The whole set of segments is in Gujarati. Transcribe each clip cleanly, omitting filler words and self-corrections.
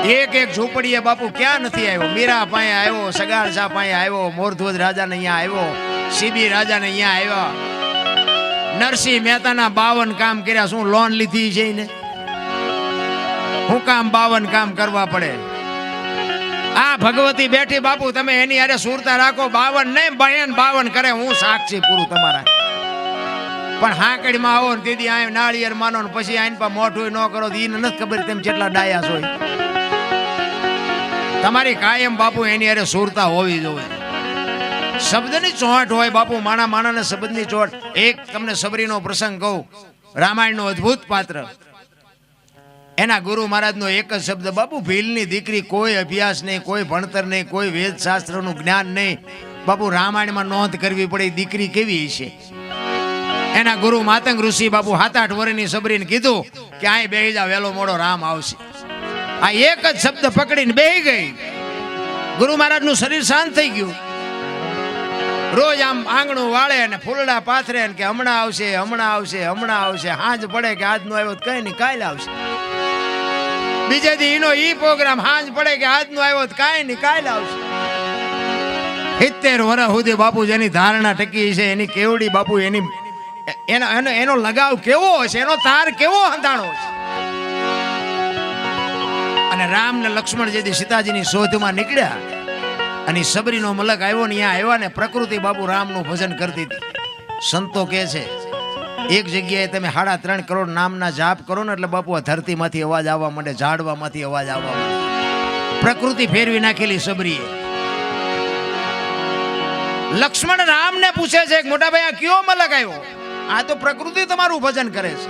એક એક ઝૂંપડીએ બાપુ ક્યાં નથી આવ્યો. મીરા પાસે આવ્યો, સગાળ શાહ પાસે આવ્યો, મોરધ્વજ રાજાને અહીંયા આવ્યો, સીબી રાજાને અહીંયા આવ્યા. નરસિંહ મહેતાના 52 કામ કર્યા. શું લોન લીધી છે ને? હું કામ 52 કામ કરવા પડે? આ ભગવતી બેઠી બાપુ, તમે એની હારે સુરતા રાખો. 52 નહીં, 52 કરે. હું સાક્ષી પૂરું તમારા. પણ હાકડીમાં આવો ને દીદી આ નાળિયેર માનો ને પછી આઈન પર મોઢું ન કરો તો એને નથી ખબર તેમ જેટલા ડાયા હોય. તમારી કાયમ બાપુ એની હારે સુરતા હોવી જોઈએ. શબ્દની ચોટ હોય બાપુ, માણાને શબ્દની ચોટ. એક તમને સબરીનો પ્રસંગ કહું, રામાયણનો અદ્ભુત પાત્ર. એના ગુરુ મહારાજનો એક જ શબ્દ, બાપુ ભીલની દીકરી, કોઈ અભ્યાસ નહીં, કોઈ ભણતર નહીં, કોઈ વેદ શાસ્ત્રનું જ્ઞાન નહીં. બાપુ રામાયણમાં નોંધ કરવી પડે દીકરી કેવી છે. એના ગુરુ માતંગ ઋષિ બાપુ 7-8 વર્ષની સબરીને કીધું કે અહીં બેહી જા, વેલો મોડો રામ આવશે. આ એક જ શબ્દ પકડીને બેહી ગઈ. ગુરુ મહારાજનું શરીર શાંત થઈ ગયું. રોજ આમ આંગણું વાળે અને ફૂલડા પાથરે કે હમણાં આવશે, હમણાં આવશે, હમણાં આવશે. હાંજ પડે કે આજનો આવ્યો તો કઈ નહીં, કાલે આવશે. બીજે દી એનો ઈ પ્રોગ્રામ, હાંજ પડે કે આજનો આવ્યો તો કાંઈ નહીં, કાલે આવશે. 70 વર્ષ સુધી બાપુ જેની ધારણા ટકી છે, એની કેવડી બાપુ, એની એનો લગાવ કેવો હશે, એનો તાર કેવો હંધાણો છે. અને રામ ને લક્ષ્મણ જેથી સીતાજીની શોધમાં નીકળ્યા અને સબરીનો મલક આવ્યો ને અહીંયા આવ્યા ને પ્રકૃતિ બાપુ રામનું ભજન કરતી હતી. સંતો કહે છે એક જગ્યાએ તમે 3.5 કરોડ નામના જાપ કરો ને એટલે બાપુ આ ધરતીમાંથી અવાજ આવવા માંડે, ઝાડવામાંથી અવાજ આવવા માંડે. પ્રકૃતિ ફેરવી નાખેલી સબરીએ. લક્ષ્મણ રામને પૂછે છે મોટા ભાઈ આ કયો મલક આવ્યો? આ તો પ્રકૃતિ તમારું ભજન કરે છે.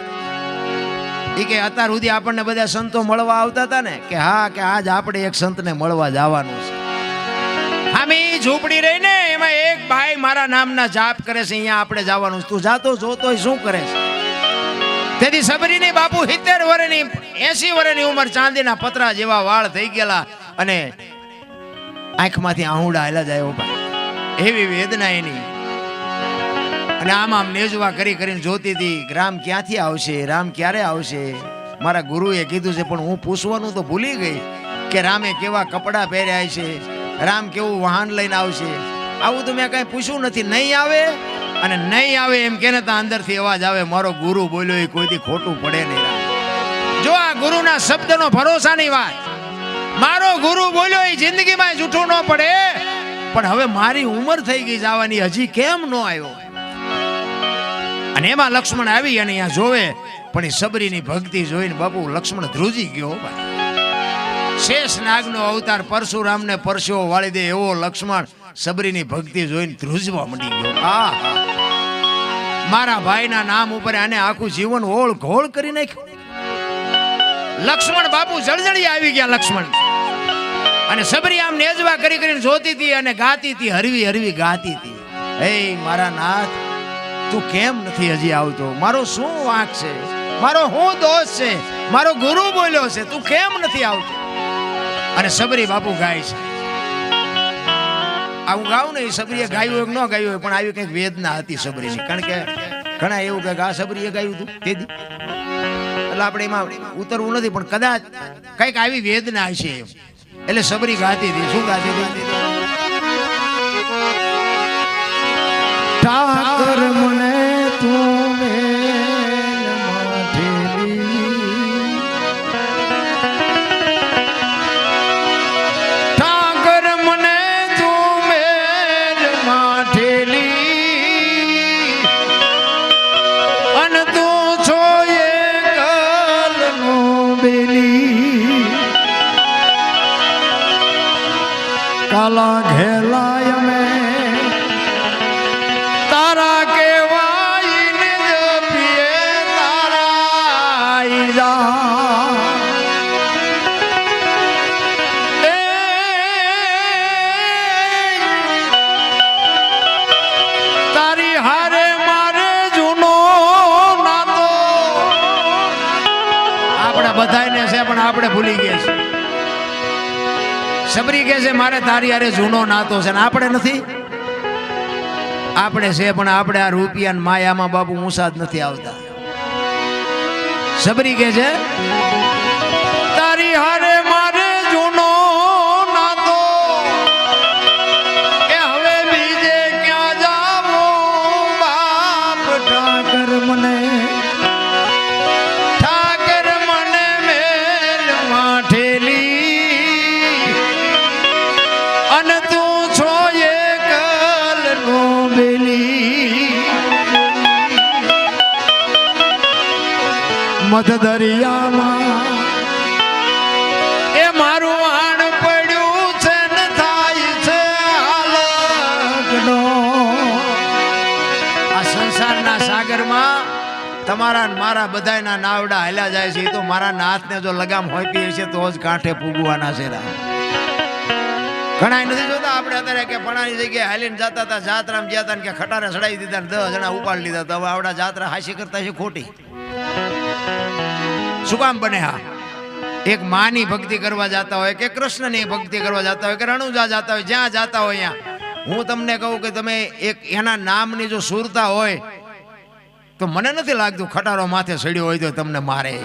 એ કે અત્યાર સુધી આપણને બધા સંતો મળવા આવતા હતા ને, કે હા, કે આજ આપણે એક સંતને મળવા જવાનું છે. આમી ઝૂંપડી રહી ને એમાં એક ભાઈ મારા નામના જાપ કરે છે, અહીંયા આપણે જવાનું. તું જાતો જોતો શું કરે છે? તેથી સબરીની બાપુ 70 વર્ષની 80 વર્ષની ઉંમર, ચાંદીના પતરા જેવા વાળ થઈ ગયેલા અને આંખમાંથી આહુડા હેલા જાય એવી વેદના એની. અને આમ નેજવા કરીને જોતી હતી રામ ક્યાંથી આવશે, રામ ક્યારે આવશે. મારા ગુરુએ કીધું છે પણ હું પૂછવાનું તો ભૂલી ગઈ કે રામે કેવા કપડાં પહેર્યા છે, રામ કેવું વાહન લઈને આવશે. આવું તો મેં કઈ પૂછ્યું નથી. નહીં આવે અને નહીં આવે એમ કે ને અંદરથી અવાજ આવે, મારો ગુરુ બોલ્યો એ કોઈથી ખોટું પડે નહીં. જો આ ગુરુના શબ્દનો ભરોસાની વાત, મારો ગુરુ બોલ્યો એ જિંદગીમાં જૂઠું ન પડે. પણ હવે મારી ઉંમર થઈ ગઈ જવાની, હજી કેમ ન આવ્યો? અને એમાં લક્ષ્મણ આવી અને અહીંયા જોવે પણ એ સબરીની ભક્તિ જોઈને બાપુ લક્ષ્મણ ધ્રુજી ગયો. શેષ નાગનો અવતાર પરશુરામને પરસ્યો વાળી દે એવો લક્ષ્મણ સબરીની ભક્તિ જોઈને ધ્રુજવા માંડી ગયો. આ મારા ભાઈના નામ ઉપર આને આખું જીવન ઓળ ઘોળ કરી નાખ્યું. લક્ષ્મણ બાપુ જળજળી આવી ગયા. લક્ષ્મણ અને સબરી આમ નેજવા કરીને જોતી હતી અને ગાતી હતી, હરવી હરવી ગાતી હતી. હે મારા નાથ, તું કેમ નથી હજી આવતો? મારો શું વાંક છે? મારો શું દોષ છે? મારો ગુરુ બોલ્યો છે, તું કેમ નથી આવતો? અને સબરી બાપુ ગાય છે. આવું ગાવું ને, સબરીએ ગાયું હોય ન ગાયું હોય, પણ આવી કંઈક વેદના હતી સબરીની. કારણ કે ઘણા એવું કે આ સબરીએ ગાયું હતું તેથી, એટલે આપણે એમાં ઉતરવું નથી, પણ કદાચ કંઈક આવી વેદના છે એટલે સબરી ગાતી હતી. શું ગાતી હતી? ઠાકર મને તું ઠાકર મને તું મેલ માઠેલી, અન તું છો એ કલનું બેલી. કાલા ઘેલાય મેં તારા કેવાય જપીએ તારા જા. તારી હારે મારે જૂનો નાતો. આપણા બધાને છે પણ આપણે ભૂલી ગયા છે. સબરી કહે છે મારે તારી હારે જૂનો નાતો છે, ને આપણે નથી. આપણે છે પણ આપણે આ રૂપિયા માયામાં બાપુ ઊંસા જ નથી આવતા. સબરી કહે છે તારી હારે મારે મધ દરિયામાં એ મારું આણ પડ્યું છે ને થાય છે હાલકનો આ સંસારના સાગરમાં તમારા ને મારા બધાયના નાવડા હાલ્યા જાય છે. એ તો મારા નાથને જો લગામ હોપી હશે તો જ કાંઠે પૂગવાના છે. ઘણા નથી જોતા આપણે અત્યારે કે પણાની જગ્યાએ હાલીને જતા હતા, જાત્રામાં ગયા હતા ને કે ખટારે ચડાવી દીધા ને 10 જણા ઉપાડી લીધા. તો હવે આવડા જાત્રા હાસી કરતા છે ખોટી. શું કામ બને? હા, એક માની ભક્તિ કરવા જતા હોય કે કૃષ્ણની ભક્તિ કરવા જતા હોય કે રણુજા જતા હોય, જ્યાં જતા હોય ત્યાં હું તમને કહું કે તમે એક એના નામની જો સુરતા હોય તો મને નથી લાગતું ખટારો માથે સડ્યો હોય તો તમને મારે.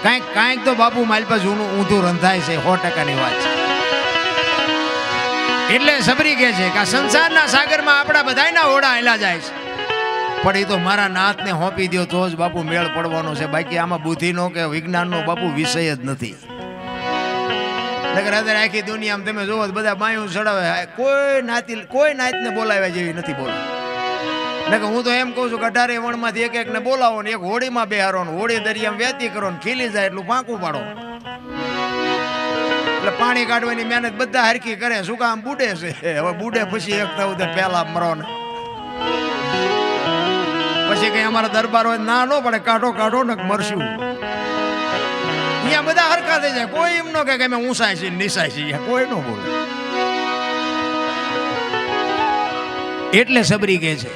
કાંઈક તો બાપુ માલપા જૂનું ઊંધું રંધાય છે. 100%ની વાત છે. એટલે સબરી કહે છે કે આ સંસારના સાગરમાં આપણા બધાયના ઓડા હેલા જાય છે, પણ એ તો મારા નાથને હોપી દો તો જ બાપુ મેળ પડવાનો છે. બાકી આમાં બુદ્ધિનો કે વિજ્ઞાનનો બાપુ વિષય જ નથી. નકર અત્યારે આખી દુનિયામાં તમે જોવો બધા બાયું ચડાવે, કોઈ નાતને બોલાવ્યા જેવી નથી બોલાવી. નકર હું તો એમ કહું છું કે 18 વણમાંથી એક ને બોલાવો ને એક હોળીમાં બેહારો ને હોળી દરિયામાં વેતી કરો ને ખીલી જાય એટલું પાંકું પાડો. એટલે પાણી કાઢવાની મહેનત બધા હરખી કરે. શું કામ? બુડે છે. હવે બુડે પછી એક થવું તો પહેલા મરો ને પછી કઈ અમારા દરબાર હોય ના નો પડે, કાઢો ને મરશું. અહીંયા બધા હરખા થઈ જાય. કોઈ એમ નો કે અમે ઊંસાય છે નિસાય છે, કોઈ નો બોલે. એટલે સબરી કહે છે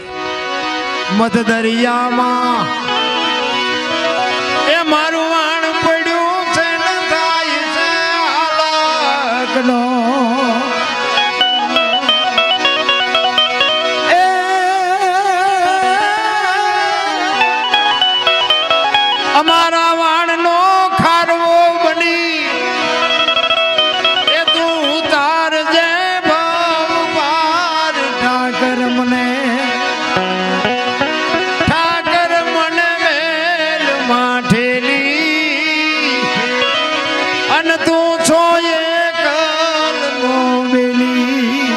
મધ દરિયામાં એ મારું વાણ પડ્યું છે ને થાય છે હાલકનો અમારા વાણનો ખારવો બની એ તું ઉતાર જે ભાવ પાર. ઠાકર મને મેલ માઠેલી અને તું છો એકલનો બેલી.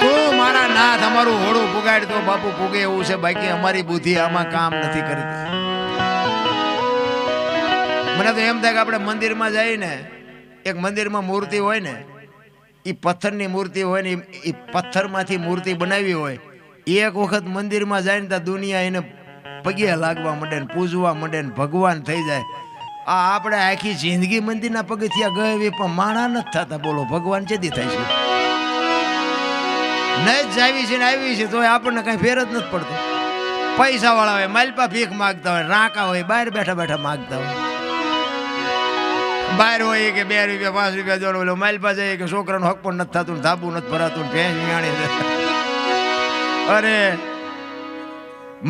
તું મારા નાથ અમારું હોડું પુગાડ તો બાપુ પુગે એવું છે. બાકી અમારી બુદ્ધિ આમાં કામ નથી કરતી. મને તો એમ થાય કે આપણે મંદિરમાં જઈએ ને, એક મંદિરમાં મૂર્તિ હોય ને, એ પથ્થરની મૂર્તિ હોય ને, એ પથ્થરમાંથી મૂર્તિ બનાવી હોય, એક વખત મંદિરમાં જાય ને ત્યાં દુનિયા એને પગે લાગવા માંડે ને પૂજવા માંડે ને ભગવાન થઈ જાય. આ આપણે આખી જિંદગી મંદિરના પગથિયા ગયે પણ માણા નથી થતા. બોલો ભગવાન ચેદી થાય છે? નહીં જ આવી છે ને આવી છે તો આપણને કઈ ફેર જ નથી પડતો. પૈસા વાળા હોય માલપા ભીખ માગતા હોય, રાંકા હોય બહાર બેઠા બેઠા માગતા હોય. બહાર હોય કે 2 રૂપિયા 5 રૂપિયા જોડો માલપા જાય કે છોકરાનું હક પણ નથી થતું, ધાબુ નથી ભરાતું, ભેંસ વિયાણી. અરે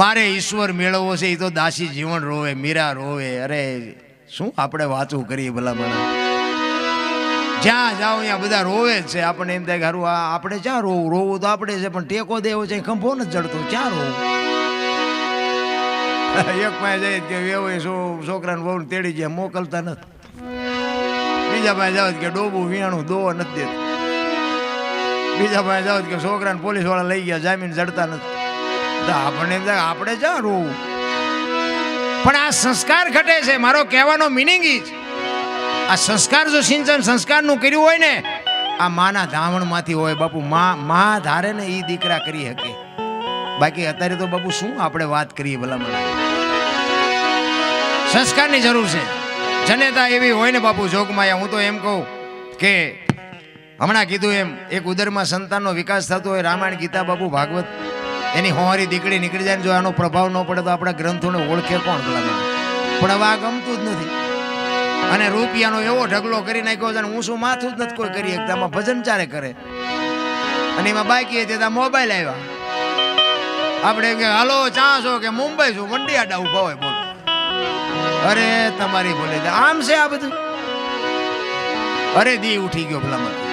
મારે ઈશ્વર મેળવવો છે એ તો દાસી જીવન રોવે, મીરા રોવે. અરે શું આપણે વાતું કરીએ ભલા મને? જ્યાં જાઓ ત્યાં બધા રોવે જ છે. આપણને એમ થાય કે હારું આપણે ક્યાં રોવું? રોવું તો આપણે છે પણ ટેકો દેવો છે ખંભો નથી જડતો, ક્યાં રોવું? એક પાસે જાય કે એવો છોકરાને બહુ તેડી જાય મોકલતા નથી. બીજા પાસે જાવ કે ડોબું વિયાણું દોવા નથી દેતું. બીજા પાસે જાવ કે છોકરાને પોલીસ વાળા લઈ ગયા જામીન જડતા નથી. આપણને એમ થાય આપણે ક્યાં રોવું? પણ આ સંસ્કાર ઘટે છે. મારો કહેવાનો મિનિંગ ઈ જ આ સંસ્કાર જો સિંચન સંસ્કારનું કર્યું હોય ને, આ માના ધાવણમાંથી હોય બાપુ. મા ધારે ને એ દીકરા કરી શકે. બાકી અત્યારે તો બાપુ શું આપણે વાત કરીએ ભલા મને? સંસ્કારની જરૂર છે. જનેતા એવી હોય ને બાપુ જોગમાયા. હું તો એમ કહું કે હમણાં કીધું એમ એક ઉદરમાં સંતાનનો વિકાસ થતો હોય, રામાયણ ગીતા બાપુ ભાગવત એની હોવારી દીકરી નીકળી જાય ને જો આનો પ્રભાવ ન પડે તો આપણા ગ્રંથોને ઓળખે કોણ ભલા મને? પણ હવે આ ગમતું જ નથી. અને રૂપિયાનો એવો ઢગલો કરી નાખ્યો છે, હું શું માથું જ નથી કોઈ કરી શકતા. આમાં ભજન ચારે કરે અને એમાં બાકી હતી ત્યાં મોબાઈલ આવ્યા. આપણે કે હાલો ચાંસો કે મુંબઈ છું, વંડી આડા ઉભા હોય. બોલો અરે તમારી બોલે આમ છે આ બધું. અરે દી ઉઠી ગયો ભલા મને.